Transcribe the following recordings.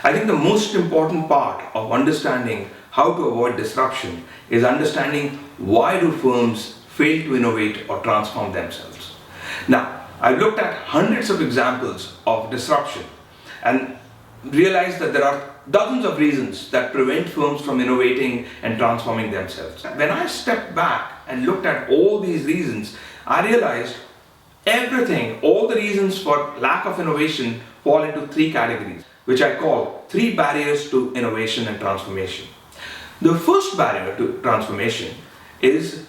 I think the most important part of understanding how to avoid disruption is understanding why do firms fail to innovate or transform themselves. Now, I've looked at hundreds of examples of disruption and realized that there are dozens of reasons that prevent firms from innovating and transforming themselves. When I stepped back and looked at all these reasons, I realized all the reasons for lack of innovation fall into three categories, which I call three barriers to innovation and transformation. The first barrier to transformation is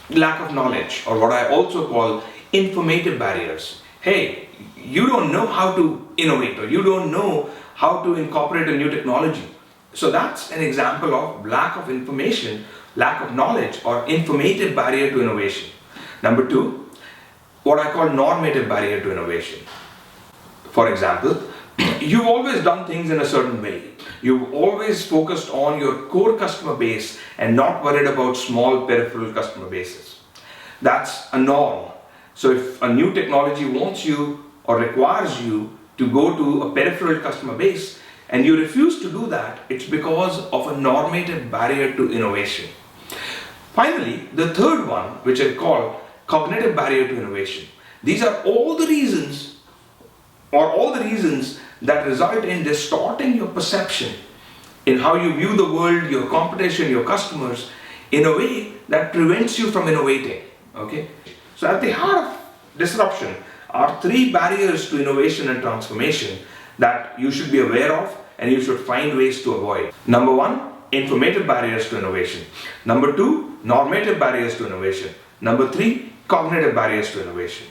lack of knowledge, or what I also call informative barriers. Hey, you don't know how to innovate, or you don't know how to incorporate a new technology. So that's an example of lack of information, lack of knowledge, or informative barrier to innovation. Number two, what I call normative barrier to innovation. For example, you've always done things in a certain way. You've always focused on your core customer base and not worried about small peripheral customer bases. That's a norm. So if a new technology wants you or requires you to go to a peripheral customer base and you refuse to do that, it's because of a normative barrier to innovation. Finally, the third one, which I call cognitive barrier to innovation. These are all the reasons that result in distorting your perception in how you view the world, your competition, your customers, in a way that prevents you from innovating. Okay? So at the heart of disruption are three barriers to innovation and transformation that you should be aware of and you should find ways to avoid. Number one, informative barriers to innovation. Number two, normative barriers to innovation. Number three, cognitive barriers to innovation.